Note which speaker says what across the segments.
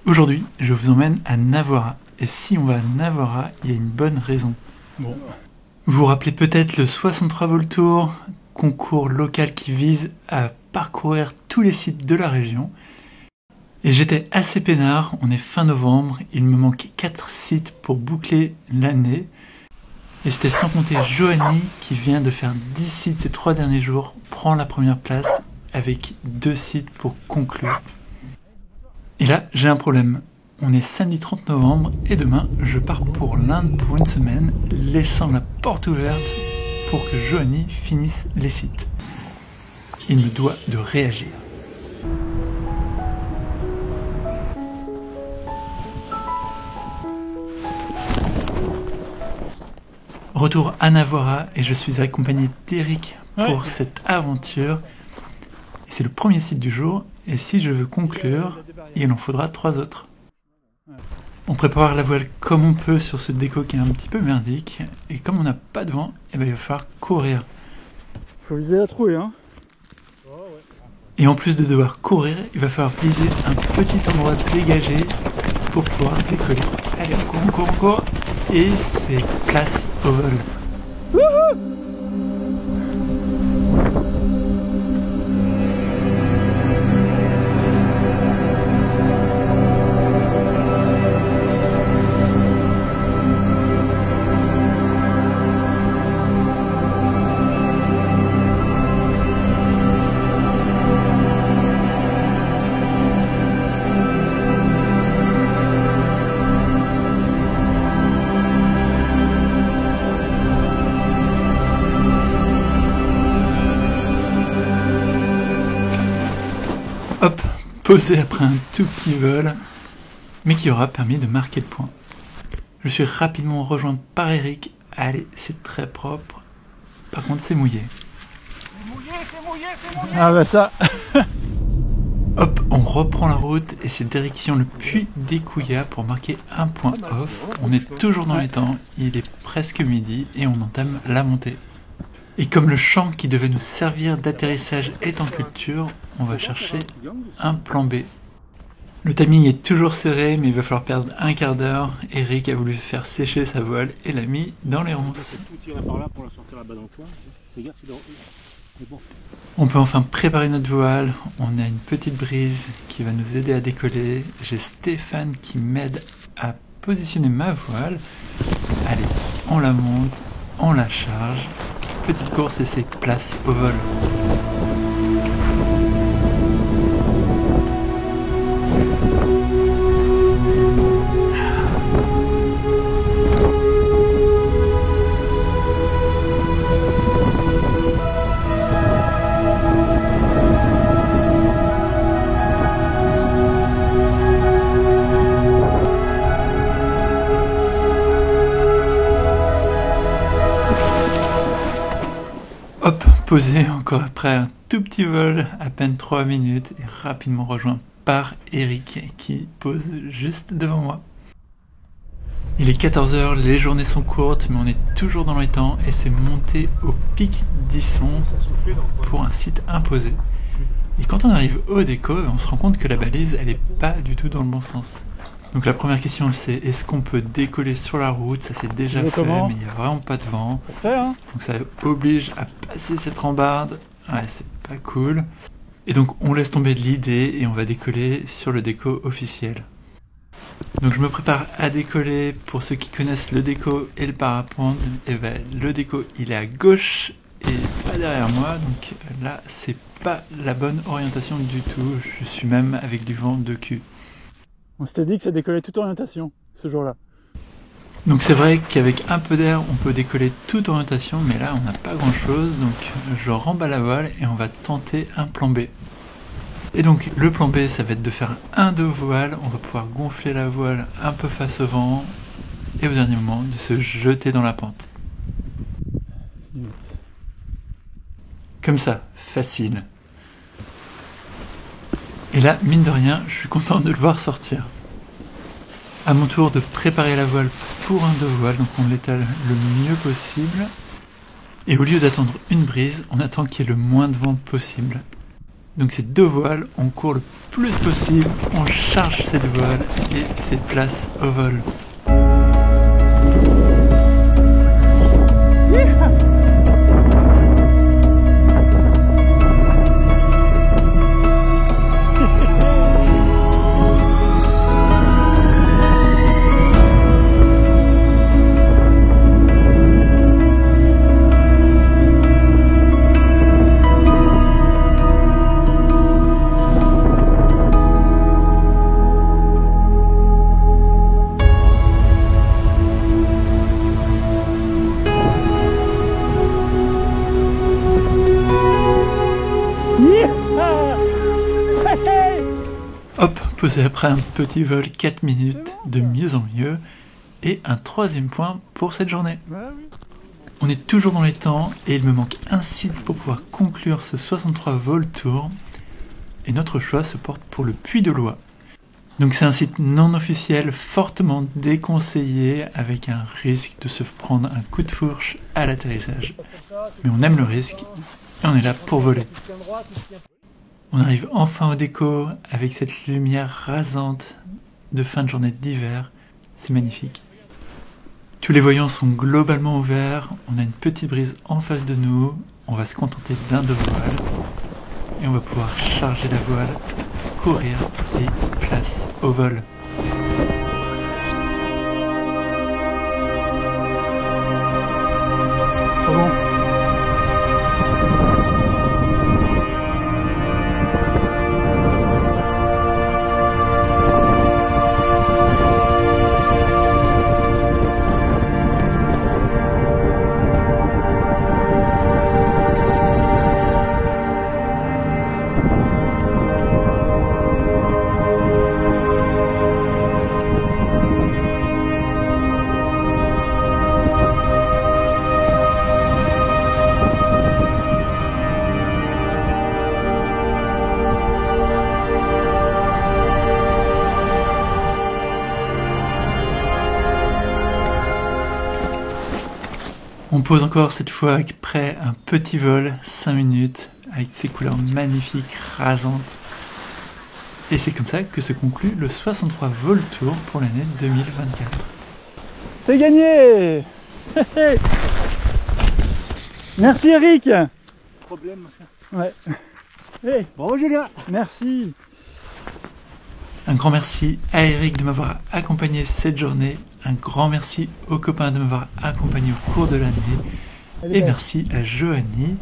Speaker 1: Aujourd'hui, je vous emmène à Nawara. Et si on va à Nawara, il y a une bonne raison. Bon. Vous vous rappelez peut-être le 63 Vol Tour, concours local qui vise à parcourir tous les sites de la région. Et j'étais assez peinard, on est fin novembre, il me manquait 4 sites pour boucler l'année. Et c'était sans compter Johanny qui vient de faire 10 sites ces 3 derniers jours, prend la première place avec 2 sites pour conclure. Et là, j'ai un problème. On est samedi 30 novembre et demain, je pars pour l'Inde pour une semaine, laissant la porte ouverte pour que Johanny finisse les sites. Il me doit de réagir. Retour à Nawara et je suis accompagné d'Eric pour cette aventure. C'est le premier site du jour et si je veux conclure, il en faudra 3 autres. On prépare la voile comme on peut sur ce déco qui est un petit peu merdique et comme on n'a pas de vent, il va falloir courir.
Speaker 2: Faut viser la trouée, hein.
Speaker 1: Et en plus de devoir courir, il va falloir viser un petit endroit dégagé pour pouvoir décoller. Allez, on court. Et c'est place au vol. Wouhou! Hop, posé après un tout petit vol, mais qui aura permis de marquer le point. Je suis rapidement rejoint par Eric. Allez, c'est très propre. Par contre, c'est mouillé.
Speaker 2: C'est mouillé. Ah bah ça.
Speaker 1: Hop, on reprend la route et c'est direction le puits des Couillas pour marquer un point off. On est toujours dans les temps, il est presque midi et on entame la montée. Et comme le champ qui devait nous servir d'atterrissage est en culture, on va chercher un plan B. Le timing est toujours serré, mais il va falloir perdre un quart d'heure. Eric a voulu faire sécher sa voile et l'a mis dans les ronces. On peut enfin préparer notre voile. On a une petite brise qui va nous aider à décoller. J'ai Stéphane qui m'aide à positionner ma voile. Allez, on la monte, on la charge. Petite course et c'est place au vol. Hop, posé encore après un tout petit vol, à peine 3 minutes, et rapidement rejoint par Eric qui pose juste devant moi. Il est 14h, les journées sont courtes, mais on est toujours dans les temps et c'est monté au pic d'Isson pour un site imposé. Et quand on arrive au déco, on se rend compte que la balise, elle est pas du tout dans le bon sens. Donc la première question c'est est-ce qu'on peut décoller sur la route? Ça c'est déjà fait, mais il n'y a vraiment pas de vent. Donc ça oblige à passer cette rambarde. Ouais, c'est pas cool. Et donc on laisse tomber l'idée et on va décoller sur le déco officiel. Donc je me prépare à décoller. Pour ceux qui connaissent le déco et le parapente, et ben, le déco il est à gauche et pas derrière moi. Donc là c'est pas la bonne orientation du tout. Je suis même avec du vent de cul.
Speaker 2: On s'était dit que ça décollait toute orientation ce jour-là.
Speaker 1: Donc c'est vrai qu'avec un peu d'air on peut décoller toute orientation, mais là on n'a pas grand chose, donc je remballe la voile et on va tenter un plan B. Et donc le plan B ça va être de faire un dos voile, on va pouvoir gonfler la voile un peu face au vent et au dernier moment de se jeter dans la pente. Comme ça, facile. Et là, mine de rien, je suis content de le voir sortir. À mon tour de préparer la voile pour un dos voile, donc on l'étale le mieux possible. Et au lieu d'attendre une brise, on attend qu'il y ait le moins de vent possible. Donc c'est 2 voiles, on court le plus possible, on charge cette voile et c'est place au vol. Hop, posé après un petit vol 4 minutes, de mieux en mieux, et un 3e point pour cette journée. On est toujours dans les temps, et il me manque un site pour pouvoir conclure ce 63 vol tour, et notre choix se porte pour le Puy de Loie. Donc c'est un site non officiel, fortement déconseillé, avec un risque de se prendre un coup de fourche à l'atterrissage. Mais on aime le risque, et on est là pour voler. On arrive enfin au déco avec cette lumière rasante de fin de journée d'hiver, c'est magnifique. Tous les voyants sont globalement ouverts, on a une petite brise en face de nous, on va se contenter d'un de voile et on va pouvoir charger la voile, courir et place au vol.
Speaker 2: C'est bon.
Speaker 1: On pose encore cette fois après un petit vol, 5 minutes, avec ses couleurs magnifiques, rasantes. Et c'est comme ça que se conclut le 63 vol tour pour l'année 2024.
Speaker 2: C'est gagné. Merci Eric.
Speaker 3: Problème.
Speaker 2: Ouais. Hey,
Speaker 3: Bravo Julien.
Speaker 2: merci.
Speaker 1: Un grand merci à Eric de m'avoir accompagné cette journée. Un grand merci aux copains de m'avoir accompagné au cours de l'année. Et merci à Joanie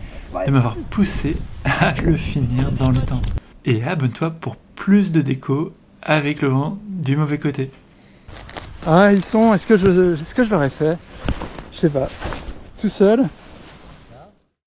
Speaker 1: de m'avoir poussé à le finir dans le temps. Et abonne-toi pour plus de déco avec le vent du mauvais côté.
Speaker 2: Ah, ils sont... Est-ce que je l'aurais fait? Je sais pas. Tout seul.